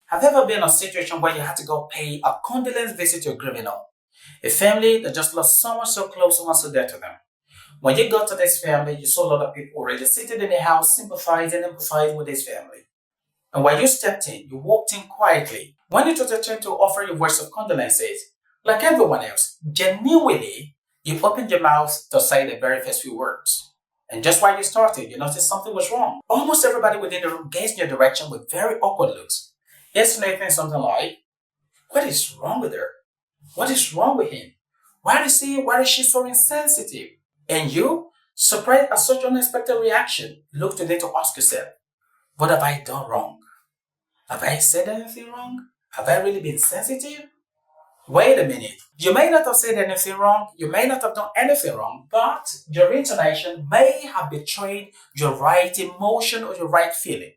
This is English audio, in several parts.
Have you ever been in a situation where you had to go pay a condolence visit to a grieving home? A family that just lost someone so close, someone so dear to them. When you got to this family, you saw a lot of people already seated in the house, sympathizing and empathizing with this family. And when you stepped in, you walked in quietly. When you took the turn to offer your words of condolences, like everyone else, genuinely, you opened your mouth to say the very first few words. And just while you started, you noticed something was wrong. Almost everybody within the room gazed in your direction with very awkward looks, insinuating something like, "What is wrong with her? What is wrong with him? Why is she so insensitive?" And you, surprised at such unexpected reaction, looked today to ask yourself, what have I done wrong? Have I said anything wrong? Have I really been sensitive? Wait a minute. You may not have said anything wrong, you may not have done anything wrong, but your intonation may have betrayed your right emotion or your right feeling.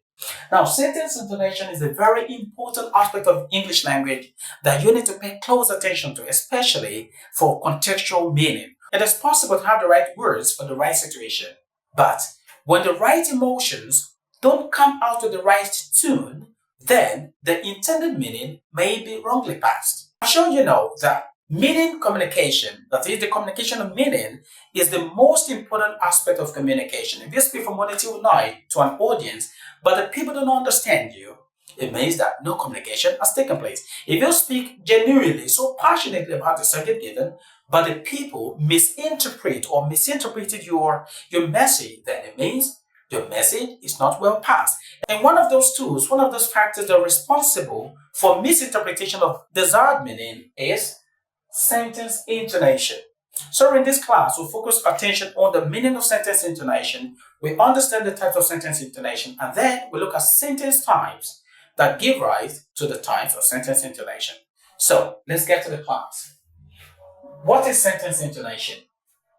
Now, sentence intonation is a very important aspect of English language that you need to pay close attention to, especially for contextual meaning. It is possible to have the right words for the right situation, but when the right emotions don't come out with the right tune, then the intended meaning may be wrongly passed. I'm sure you know that meaning communication, that is the communication of meaning, is the most important aspect of communication. If you speak from morning till night to an audience, but the people don't understand you, it means that no communication has taken place. If you speak genuinely, so passionately about the subject given, but the people misinterpreted your message, then it means your message is not well passed. And one of those tools, one of those factors that are responsible for misinterpretation of desired meaning is sentence intonation. So in this class, we'll focus attention on the meaning of sentence intonation. We understand the types of sentence intonation, and then we look at sentence types that give rise to the types of sentence intonation. So let's get to the class. What is sentence intonation?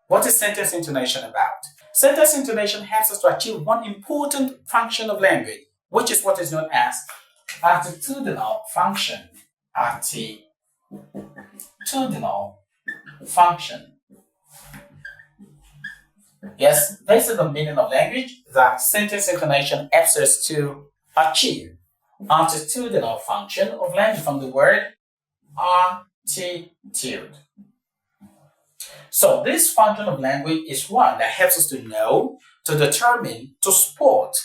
What is sentence intonation about? Sentence intonation helps us to achieve one important function of language, which is what is known as attitudinal function. Attitudinal function. Yes, this is the meaning of language that sentence intonation helps us to achieve. Attitudinal function of language from the word attitude. So this function of language is one that helps us to know, to determine, to support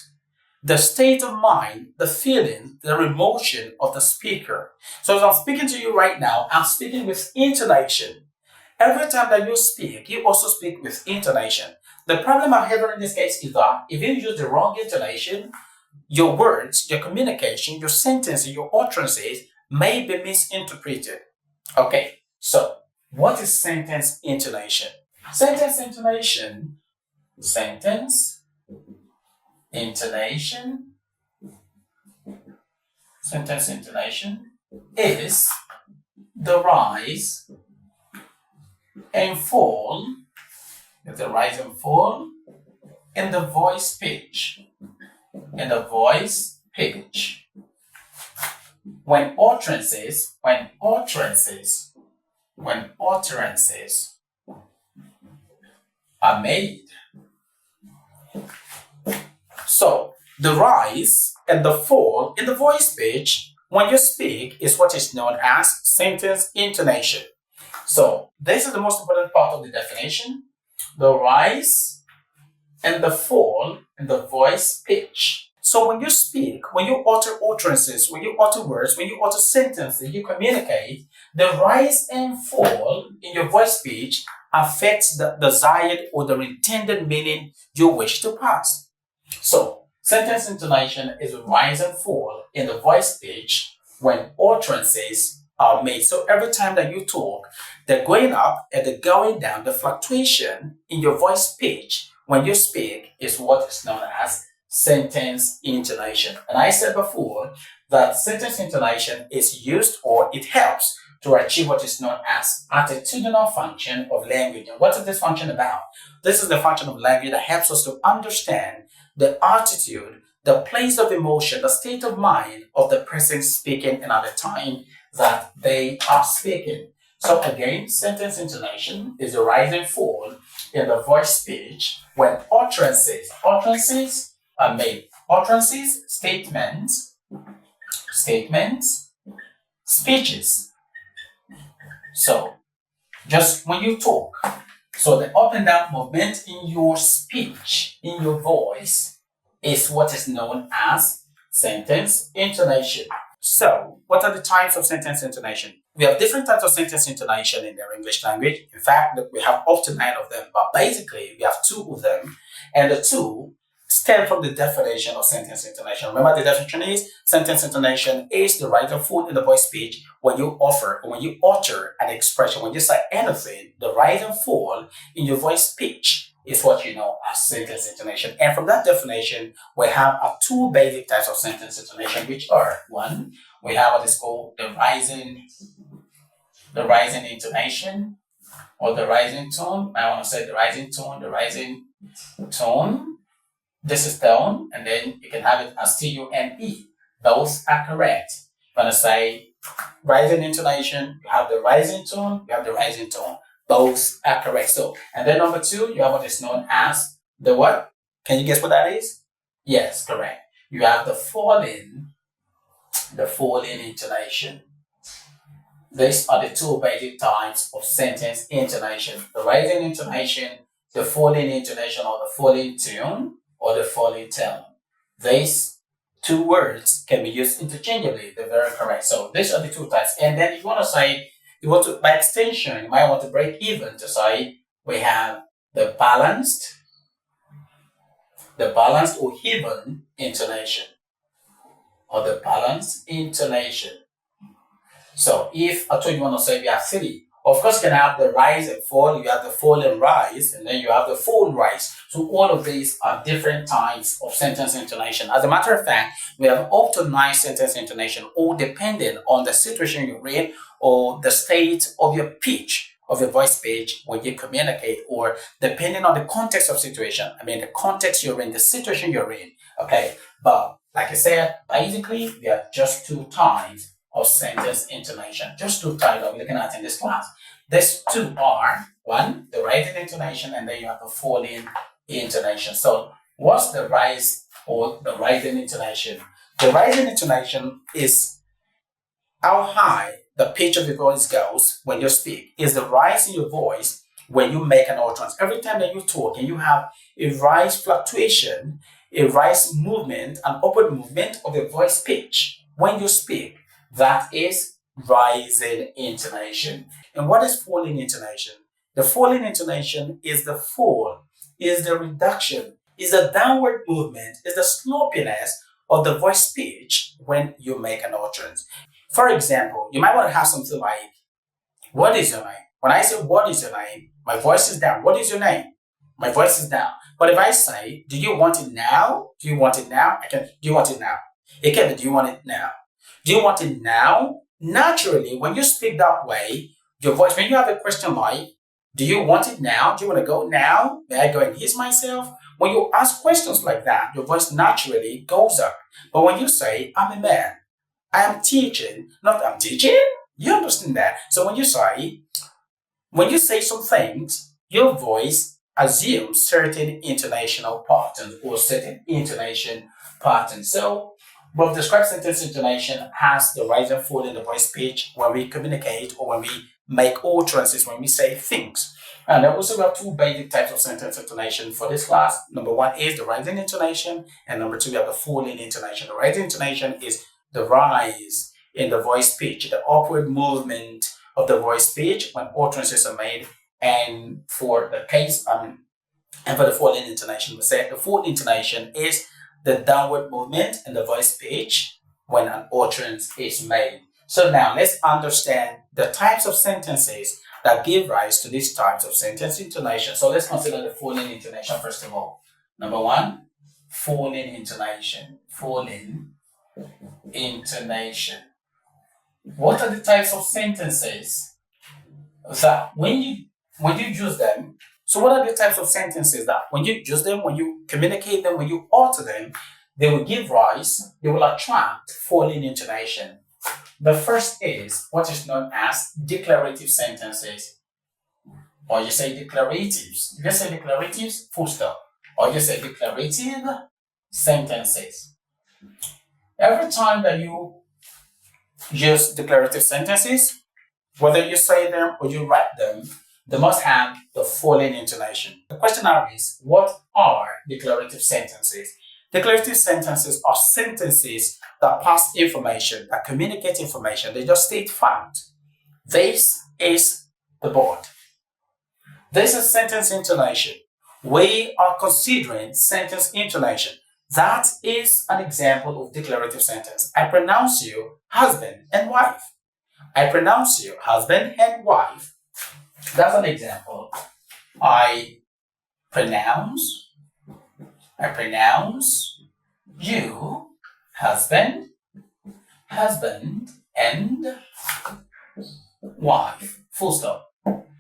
the state of mind, the feeling, the emotion of the speaker. So as I'm speaking to you right now, I'm speaking with intonation. Every time that you speak, you also speak with intonation. The problem I'm having in this case is that if you use the wrong intonation, your words, your communication, your sentences, your utterances may be misinterpreted. Okay, so what is sentence intonation? Sentence intonation is the rise and fall, in the voice pitch. When utterances are made. So the rise and the fall in the voice pitch when you speak is what is known as sentence intonation. So this is the most important part of the definition. The rise and the fall in the voice pitch. So when you speak, when you utter utterances, when you utter words, when you utter sentences, you communicate, the rise and fall in your voice pitch affects the desired or the intended meaning you wish to pass. So sentence intonation is a rise and fall in the voice pitch when utterances are made. So every time that you talk, they're going up and they're going down. The fluctuation in your voice pitch when you speak is what is known as sentence intonation. And I said before that sentence intonation is used, or it helps to achieve what is known as attitudinal function of language. And what is this function about? This is the function of language that helps us to understand the attitude, the place of emotion, the state of mind of the person speaking and at the time that they are speaking. So again, sentence intonation is the rise and fall in the voice pitch when utterances are made. Utterances, statements statements, speeches. So just when you talk, so the up and down movement in your speech, in your voice, is what is known as sentence intonation. So, what are the types of sentence intonation? We have different types of sentence intonation in the English language. In fact, we have up to 9 of them, but basically we have 2 of them, and the 2 stem from the definition of sentence intonation. Remember, the definition is sentence intonation is the right and full in the voice speech when you utter an expression, when you say anything, the right and full in your voice speech is what you know as sentence intonation. And from that definition, we have 2 basic types of sentence intonation, which are: 1, we have what is called the rising intonation, or the rising tone. I want to say the rising tone. This is tone, and then you can have it as T-U-N-E. Those are correct. When I say rising intonation, you have the rising tone, you have the rising tone. Both are correct. So, and then number 2, you have what is known as the what? Can you guess what that is? Yes, correct. You have the falling intonation. These are the 2 basic types of sentence intonation: the rising intonation, the falling intonation, or the falling tone, or the falling tone. These 2 words can be used interchangeably. They're very correct. So these are the 2 types. And then if you want to say, by extension, you might want to break even to say we have the balanced or even intonation, or the balanced intonation. So if I told you want to say we have 3, of course you can have the rise and fall, you have the fall and rise, and then you have the fall rise. So all of these are different types of sentence intonation. As a matter of fact, we have up to 9 sentence intonation, all depending on the situation you're in or the state of your pitch, of your voice pitch when you communicate, or depending on the context of situation. I mean, the context you're in, the situation you're in. Okay, but like I said, basically there are just 2 types of sentence intonation. Just 2 types that we're looking at in this class. These 2 are: 1, the rising intonation, and then you have the falling intonation. So what's the rise or the rising intonation? The rising intonation is how high the pitch of your voice goes when you speak. Is the rise in your voice when you make an utterance. Every time that you talk and you have a rise fluctuation, a rise movement, an upward movement of your voice pitch when you speak, that is rising intonation. And what is falling intonation? The falling intonation is the fall, is the reduction, is the downward movement, is the slopiness of the voice pitch when you make an utterance. For example, you might want to have something like, what is your name? When I say, what is your name? My voice is down. What is your name? My voice is down. But if I say, do you want it now? Do you want it now? Do you want it now? It can be, do you want it now? Do you want it now? Naturally, when you speak that way, your voice, when you have a question like, do you want it now? Do you want to go now? May I go and ease myself? When you ask questions like that, your voice naturally goes up. But when you say, I'm a man, I am teaching, not I'm teaching, you understand that? So when you say some things, your voice assumes certain intonational patterns or certain intonation patterns. So both described sentence intonation has the rise and fall in the voice pitch when we communicate or when we make utterances, when we say things. And then also we have 2 basic types of sentence intonation for this class. Number 1 is the rising intonation, and number 2 we have the falling intonation. The rising intonation is the rise in the voice pitch, the upward movement of the voice pitch when utterances are made. And for the case, and for the falling intonation, we say the full intonation is the downward movement in the voice pitch when an utterance is made. So now let's understand the types of sentences that give rise to these types of sentence intonation. So let's consider the falling intonation first of all. Number 1, falling intonation. Falling intonation. What are the types of sentences that when you use them? So what are the types of sentences that when you use them, when you communicate them, when you utter them, they will give rise, they will attract falling intonation? The first is what is known as declarative sentences. Or you say declaratives. You can say declaratives, full stop. Or you say declarative sentences. Every time that you use declarative sentences. Whether you say them or you write them, they must have the following intonation. The question now is, what are declarative sentences? Declarative sentences are sentences that pass information, that communicate information. They just state fact. This is the board. This is sentence intonation. We are considering sentence intonation. That is an example of declarative sentence. I pronounce you husband and wife. I pronounce you husband and wife. That's an example. I pronounce you husband and wife. Full stop.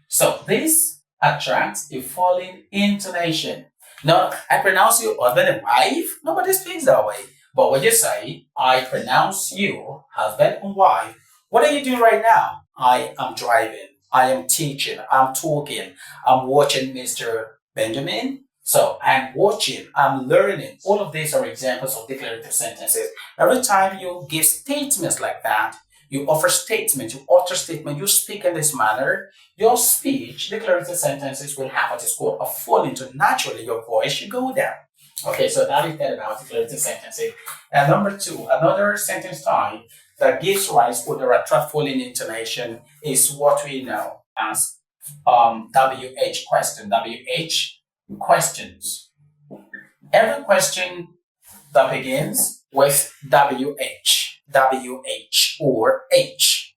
So this attracts a falling intonation. Now, I pronounce you husband and wife. Nobody speaks that way. But when you say, I pronounce you husband and wife, what are you doing right now? I am driving. I am teaching. I'm talking. I'm watching Mr. Benjamin. So I'm watching. I'm learning. All of these are examples of declarative sentences. Every time you give statements like that, you offer statements, you utter statement, you speak in this manner, your speech, declarative sentences will have what is called a fall into. Naturally, your voice should go down. Okay, so that is that about declarative sentences. And number two, another sentence type that gives rise to the attract falling intonation is what we know as WH question, WH questions. Every question that begins with WH or H.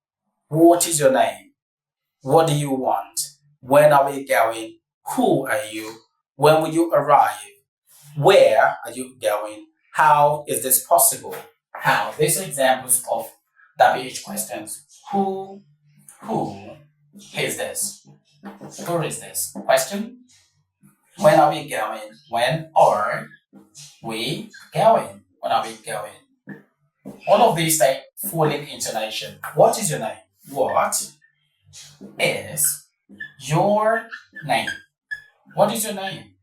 What is your name? What do you want? When are we going? Who are you? When will you arrive? Where are you going? How is this possible? How? These are examples of WH questions. Who is this? Who is this? Question. When are we going? When are we going? When are we going? All of these take falling intonation. What is your name? What is your name? What is your name?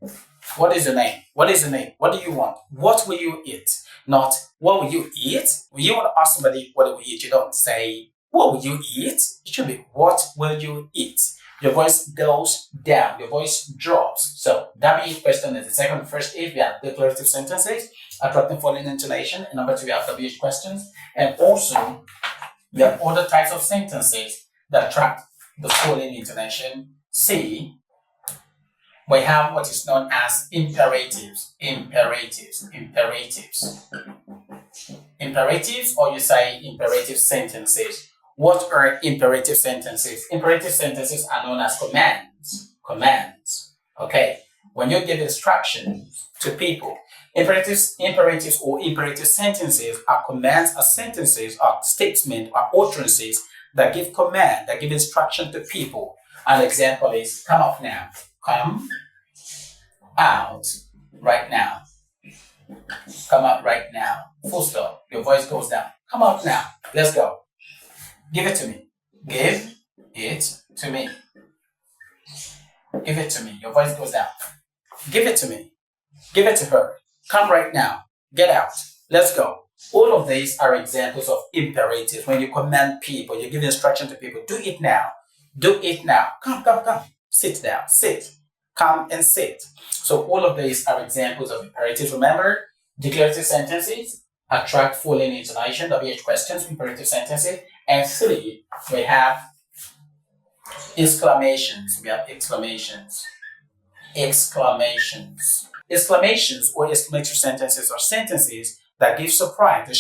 What is your name? What is your name? What do you want? What will you eat? Not what will you eat? When you want to ask somebody what will you eat, you don't say what will you eat? It should be what will you eat? Your voice goes down. Your voice drops. So WH question is the second. First if we have declarative sentences, attracting falling intonation. And number two, we have WH questions. And also we have other types of sentences that attract the falling intonation. C, we have what is known as imperatives. Imperatives, or you say imperative sentences. What are imperative sentences? Imperative sentences are known as commands. Okay. When you give instructions to people, imperatives or imperative sentences are commands, are sentences, are statements, are utterances that give command, that give instruction to people. An example is come up now. Come out right now. Come out right now. Full stop. Your voice goes down. Come out now. Let's go. Give it to me. Give it to me. Give it to me. Your voice goes down. Give it to me. Give it to her. Come right now. Get out. Let's go. All of these are examples of imperatives. When you command people, you give instruction to people. Do it now. Do it now. Come. Sit down. Sit. Come and sit. So all of these are examples of imperatives. Remember, declarative sentences attract falling intonation, WH questions, imperative sentences. And three, we have exclamations. Exclamations or exclamatory sentences are sentences that give surprise, they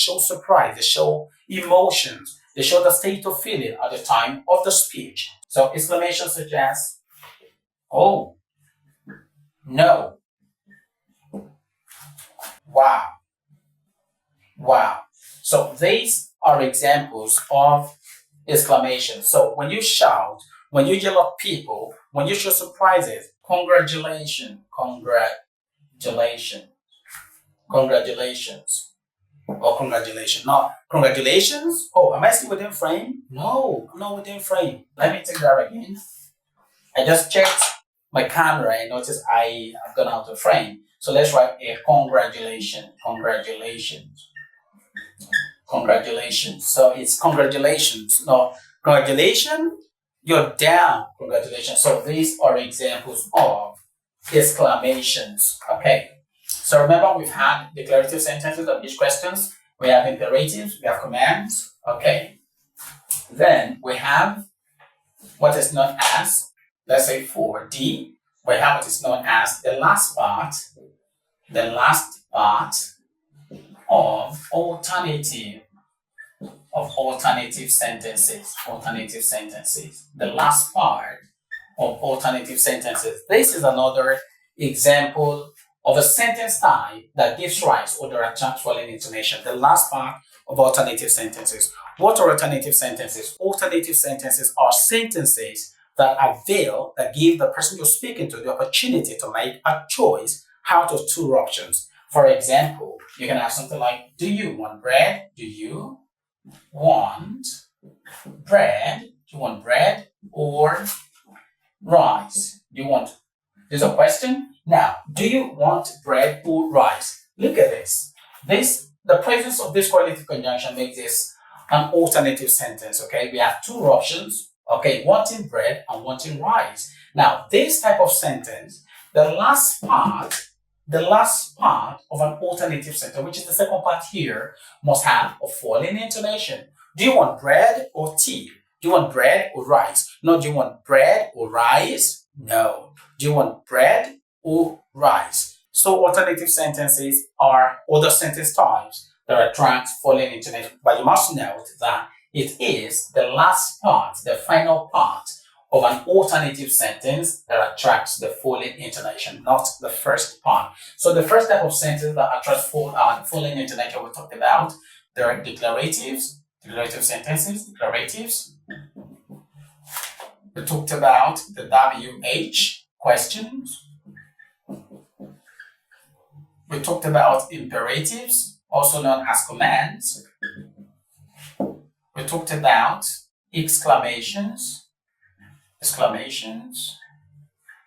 show emotions, they show the state of feeling at the time of the speech. So exclamations such as, oh, no, wow. So these are examples of exclamation. So when you shout, when you yell at people, when you show surprises, congratulations. Or congratulations. No, congratulations? Oh, am I still within frame? No, I'm not within frame. Let me take that again. I just checked my camera and noticed I have gone out of frame. So let's write a congratulations. Congratulations. So it's congratulations. No, congratulations, you're down. Congratulations. So these are examples of exclamations. Okay. So remember, we've had declarative sentences of each questions. We have imperatives, we have commands. Okay. Then we have what is known as, let's say for D, we have what is known as the last part of alternative sentences. The last part of alternative sentences. This is another example of a sentence type that gives rise or the attracts following intonation. The last part of alternative sentences. What are alternative sentences? Alternative sentences are sentences that give the person you're speaking to the opportunity to make a choice out of two options. For example, you can have something like, do you want bread? Do you want bread? Do you want bread or rice? There's a question. Now, do you want bread or rice? Look at this. The presence of this correlative conjunction makes this an alternative sentence, okay? We have two options, okay? Wanting bread and wanting rice. Now, this type of sentence, the last part of an alternative sentence, which is the second part here, must have a falling intonation. Do you want bread or tea? Do you want bread or rice? No, do you want bread or rice? No. Do you want bread or rice? So alternative sentences are other sentence types that attract falling intonation. But you must note that it is the last part, the final part of an alternative sentence that attracts the falling intonation, not the first part. So the first type of sentence that attracts falling intonation we talked about, there are declaratives, declarative sentences, declaratives. We talked about the WH questions. We talked about imperatives, also known as commands. We talked about exclamations.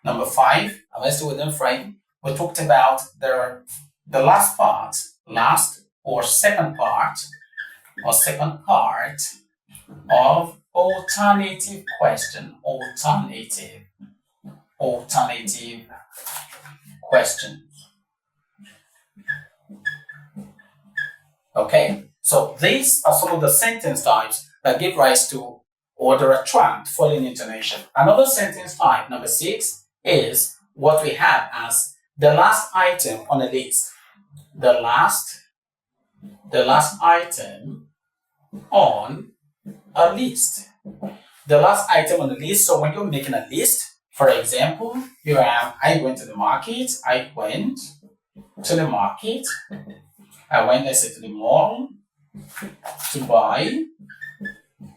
Number 5, I'm still within frame. We talked about the last part, second part of alternative question, alternative question. Okay, so these are some of the sentence types that give rise to or they attract falling intonation. Another sentence type, number 6, is what we have as the last item on a list. The last item on a list. The last item on the list. So when you're making a list, for example, you have, I went to the market. Let's say, to the mall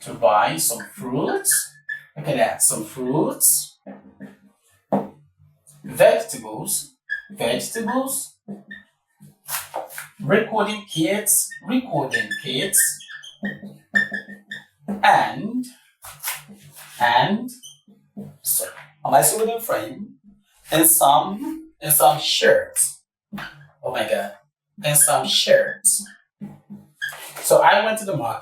to buy some fruits. Look at that, some fruits, vegetables, recording kits, and so am I still within frame? And some shirts. Oh my god. And some shirts. So I went to the mall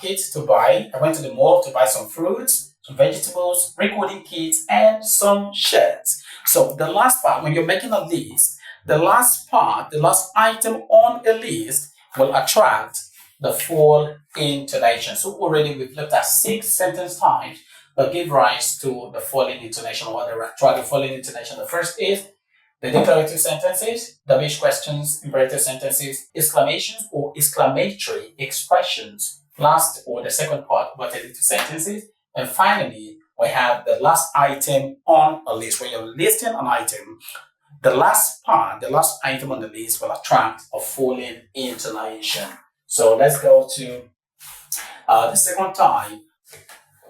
to buy some fruits, some vegetables, recording kits, and some shirts. So the last part, when you're making a list, the last item on a list will attract the full intonation. So already we've looked at 6 sentence types that give rise to the falling intonation or the attract the falling intonation. The first is the declarative sentences, WH questions, imperative sentences, exclamations or exclamatory expressions, last or the second part of alternative sentences, and finally we have the last item on a list. When you're listing an item, the last item on the list will attract a falling intonation. So let's go to the second type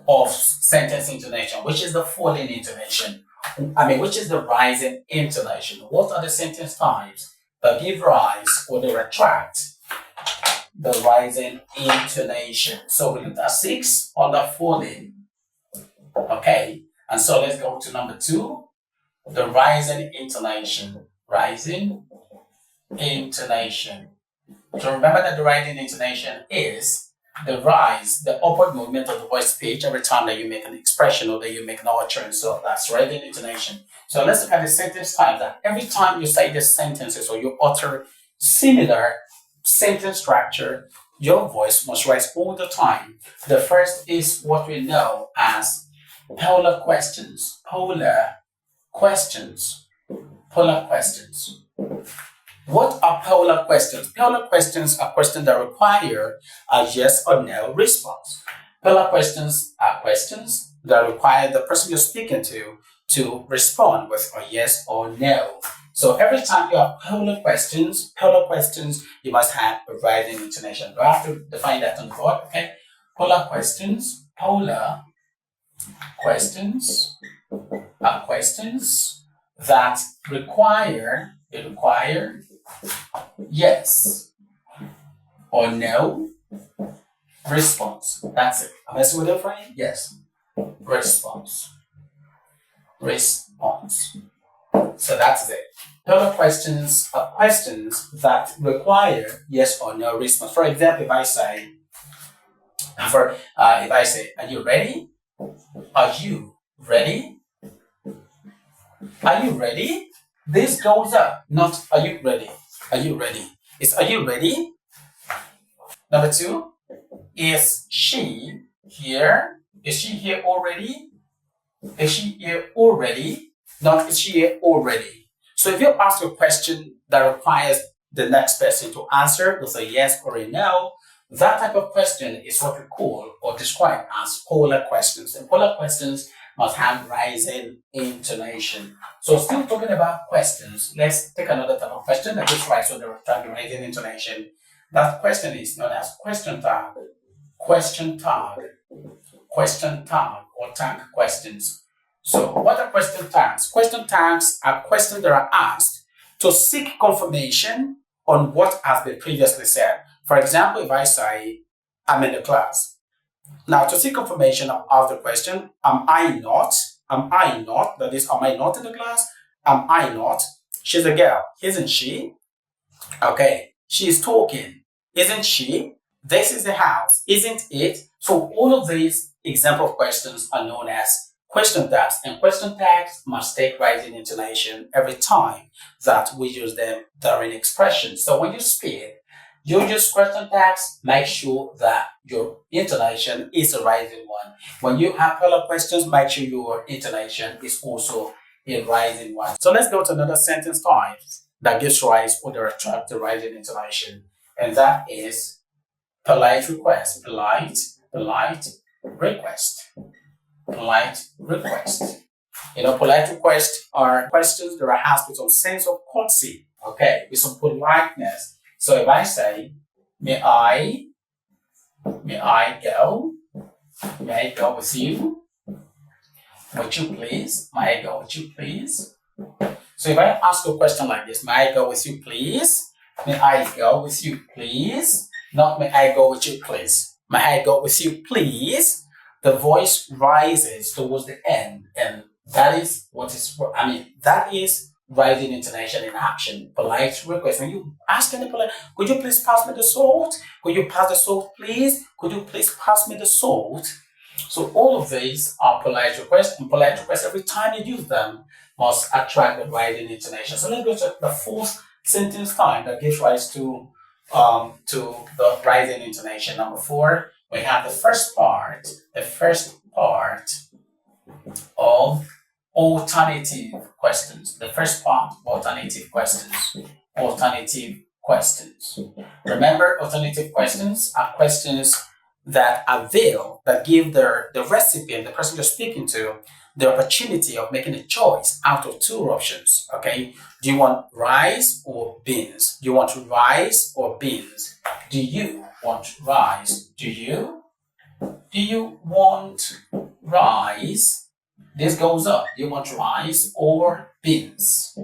of sentence intonation, which is the falling intonation. Which is the rising intonation. What are the sentence types that give rise or they attract the rising intonation? So we looked at 6 on the falling. Okay, and so let's go to number 2, the rising intonation. So remember that the rising intonation is the rise, the upward movement of the voice pitch every time that you make an expression or that you make an utterance. So that's rising intonation. So let's look at the sentence type. That every time you say the sentences or you utter similar sentence structure, your voice must rise all the time. The first is what we know as polar questions. Polar questions. Polar questions. What are polar questions? Polar questions are questions that require a yes or no response. Polar questions are questions that require the person you're speaking to respond with a yes or no. So every time you have polar questions, you must have a rising intonation. Do I have to define that on the board? Okay. Polar questions are questions that require yes or no response. That's it. Am I still with it, Frank? Yes. Response. So that's it. Polar questions are questions that require yes or no response. For example, if I say, are you ready? Are you ready? Are you ready? This goes up, not are you ready? Are you ready? It's are you ready? Number two, is she here? Is she here already? Is she here already? Not is she here already? So if you ask a question that requires the next person to answer with a yes or a no, that type of question is what we call or describe as polar questions. And polar questions must have rising intonation. So still talking about questions, let's take another type of question that gives rise to the rising intonation. That question is known as question tag, or tag questions. So what are question tags? Question tags are questions that are asked to seek confirmation on what has been previously said. For example, if I say, I'm in the class. Now, to seek confirmation of the question, am I not? That is, am I not in the class? Am I not? She's a girl, isn't she? Okay, she's talking, isn't she? This is the house, isn't it? So all of these example questions are known as question tags, and question tags must take rising intonation every time that we use them during expressions. So when you speak, you use question tags, make sure that your intonation is a rising one. When you have polar questions, make sure your intonation is also a rising one. So let's go to another sentence type that gives rise or the attract the rising intonation, and that is polite request. Polite request. Polite requests are questions that are asked with some sense of courtesy, okay, with some politeness. So if I say, may I go with you? Would you please? May I go with you, please? So if I ask a question like this, may I go with you, please? May I go with you, please? Not may I go with you, please. May I go with you, please? The voice rises towards the end, and that is that is rising intonation in action. Polite request. When you ask any polite, could you please pass me the salt? Could you pass the salt, please? Could you please pass me the salt? So all of these are polite requests, and polite requests, every time you use them, must attract the rising intonation. So let's go to the fourth sentence time that gives rise to the rising intonation. Number 4, we have the first part of alternative questions. The first part, alternative questions. Remember, alternative questions are questions that give the recipient, the person you're speaking to, the opportunity of making a choice out of 2 options. Okay, do you want rice or beans? Do you want rice or beans? Do you want rice? Do you want rice? This goes up. Do you want rice or beans?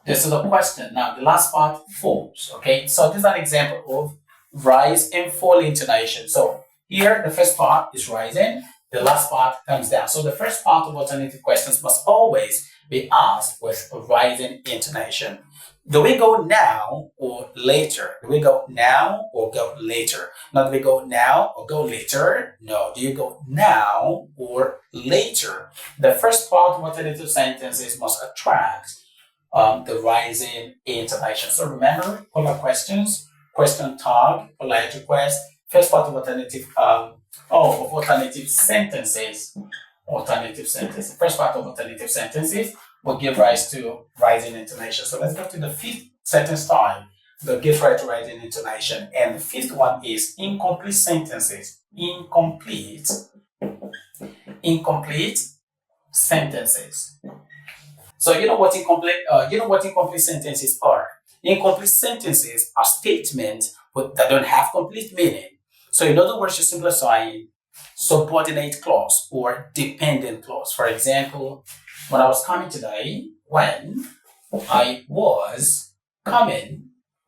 This is the question. Now the last part, falls. Okay, so this is an example of rise and fall intonation. So here the first part is rising, the last part comes down. So the first part of alternative questions must always be asked with a rising intonation. Do we go now or later? Do we go now or go later? Not do we go now or go later? No. Do you go now or later? The first part of alternative sentences must attract the rising intonation. So remember, polar questions, question tag, polite request, first part of alternative sentences. Alternative sentences. First part of alternative sentences will give rise to rising intonation. So let's go to the fifth sentence type that gives rise to rising intonation. And the fifth one is incomplete sentences. Incomplete sentences. So you know what incomplete sentences are. Incomplete sentences are statements that don't have complete meaning. So in other words, you're simplifying subordinate clause or dependent clause. For example, when I was coming today, when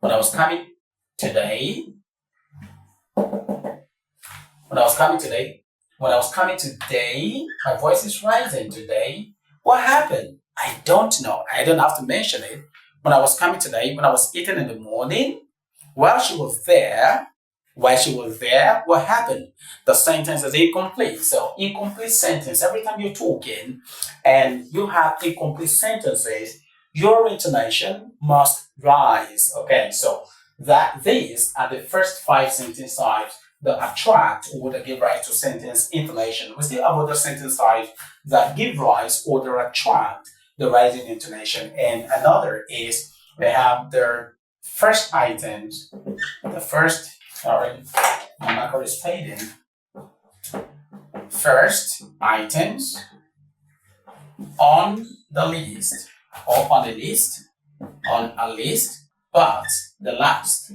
I was coming today, my voice is rising today. What happened? I don't know. I don't have to mention it. When I was coming today, when I was eating in the morning, while she was there, what happened? The sentence is incomplete. So incomplete sentence, every time you're talking and you have incomplete sentences, your intonation must rise. Okay, so these are the first 5 sentence types that attract or that give rise to sentence intonation. We still have other sentence types that give rise or that attract the rising intonation. And another is we have their first items, my marker is fading. First items on the list, or on a list, but the last.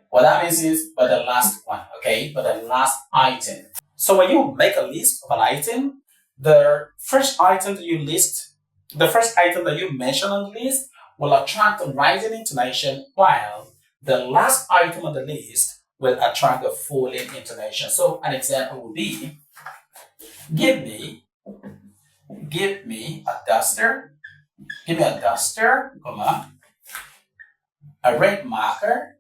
What that means is, but the last one, okay? But the last item. So when you make a list of an item, the first item that you mention on the list will attract a rising intonation, while the last item on the list will attract the falling intonation. So an example would be, give me a duster, comma, a red marker,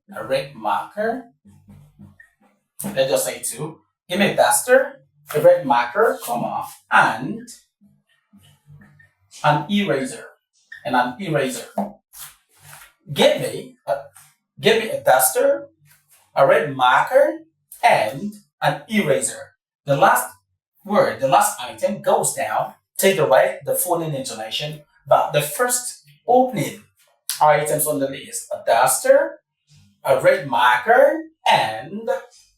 let's just say 2. Give me a duster, a red marker, comma, and an eraser, Give me a duster, a red marker, and an eraser. The last item goes down, take the falling intonation, but the first opening items on the list, a duster, a red marker, and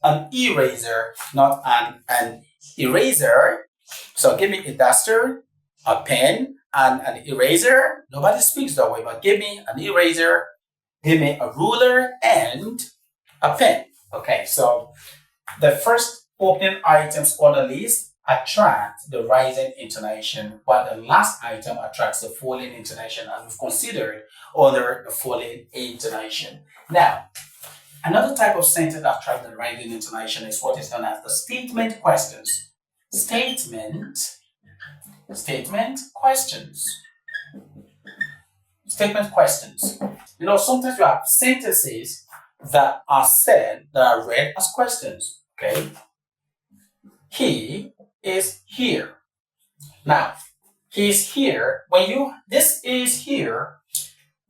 an eraser, not an eraser. So give me a duster, a pen, and an eraser. Nobody speaks that way, but give me an eraser, give me a ruler, and a pen. Okay, so the first opening items on the list attract the rising intonation, while the last item attracts the falling intonation, as we've considered under the falling intonation. Now, another type of sentence that attracts the rising intonation is what is known as the statement questions. Statement questions. You know, sometimes you have sentences that are said, that are read as questions. Okay. He is here. Now, he is here. This is here,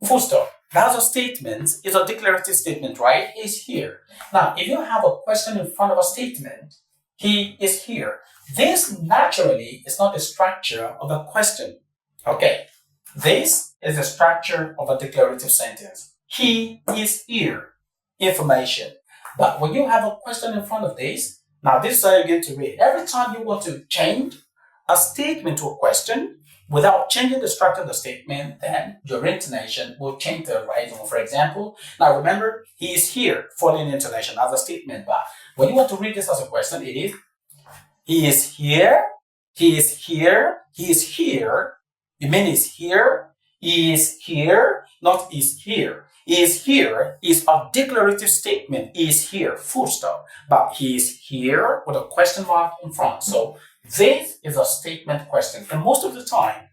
full stop. That's a statement, it's a declarative statement, right? He is here. Now, if you have a question in front of a statement, he is here. This naturally is not the structure of a question. Okay. This is the structure of a declarative sentence. He is here. Information. But when you have a question in front of this, now this is how you get to read. Every time you want to change a statement to a question without changing the structure of the statement, then your intonation will change the rising. For example, now remember, he is here, falling intonation as a statement. But when you want to read this as a question, it is, he is here, he is here, he is here. You mean he's here? He is here, not is here. Is here is a declarative statement. Is here, full stop. But he is here with a question mark in front. So this is a statement question. And most of the time,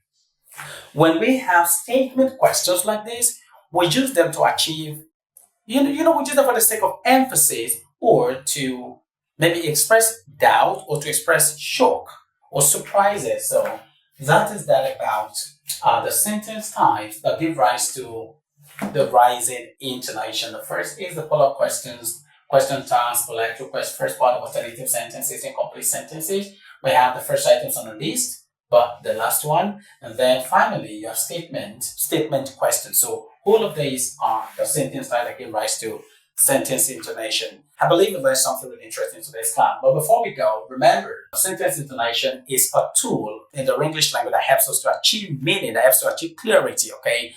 When we have statement questions like this, we use them to achieve, we use them for the sake of emphasis or to maybe express doubt or to express shock or surprises. So that is that about the sentence types that give rise to the rising intonation. The first is the follow-up questions, question task, polite request, first part of alternative sentences, incomplete sentences. We have the first items on the list, but the last one, and then finally your statement questions. So all of these are the sentence type that give rise to sentence intonation. I believe we learned something really interesting in today's class. But before we go, remember, sentence intonation is a tool in the English language that helps us to achieve meaning, that helps to achieve clarity, okay?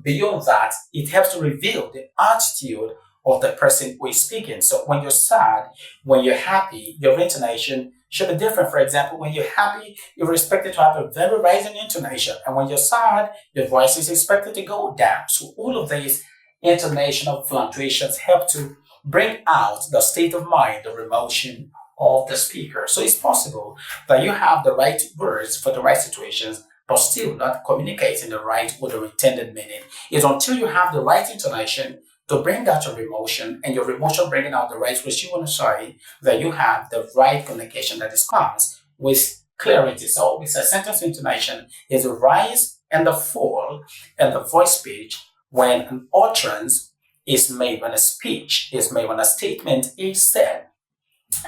Beyond that, it helps to reveal the attitude of the person who is speaking. So when you're sad, when you're happy, your intonation should be different. For example, when you're happy, you're expected to have a very rising intonation. And when you're sad, your voice is expected to go down. So all of these intonational fluctuations help to bring out the state of mind, the emotion of the speaker. So it's possible that you have the right words for the right situations, but still not communicating the right or the intended meaning. It's until you have the right intonation to bring out your emotion and your emotion bringing out the right words you want to say, that you have the right communication that is comes with clarity. So it's a sentence intonation is the rise and the fall and the voice pitch when an utterance is made, when a speech is made, when a statement is said.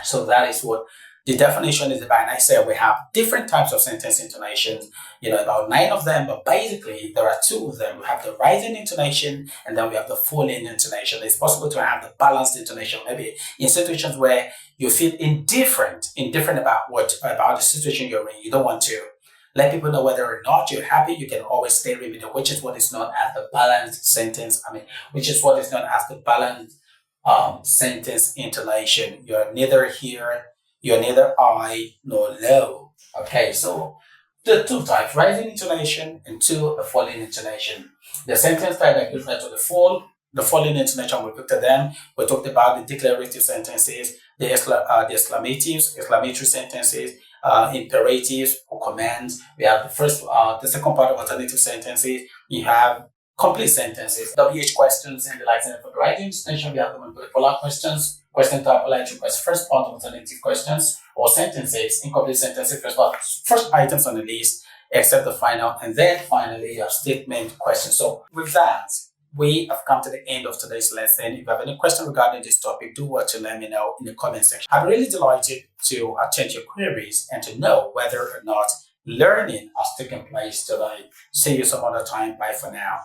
So that is what the definition is about. And I said we have different types of sentence intonations, about 9 of them, but basically there are 2 of them. We have the rising intonation and then we have the falling intonation. It's possible to have the balanced intonation, maybe in situations where you feel indifferent about the situation you're in. You don't want to let people know whether or not you're happy. You can always stay in the middle, which is what is known as the balanced sentence. Which is what is known as the balanced sentence intonation. You're neither here, you're neither high nor low. Okay, so the 2 types, rising intonation and 2, the falling intonation. The sentence type that gives rise to the falling intonation, we looked at them. We talked about the declarative sentences, the exclamatory sentences, imperatives or commands. We have the second part of alternative sentences. You have complete sentences, WH questions, and the likes. And for the right intonation, we have them with follow-up questions, question type, polite request, first part of alternative questions or sentences, incomplete sentences, first items on the list, except the final, and then finally your statement question. So with that, we have come to the end of today's lesson. If you have any question regarding this topic, do what to let me know in the comment section. I'm really delighted to attend your queries and to know whether or not learning has taken place today. See you some other time. Bye for now.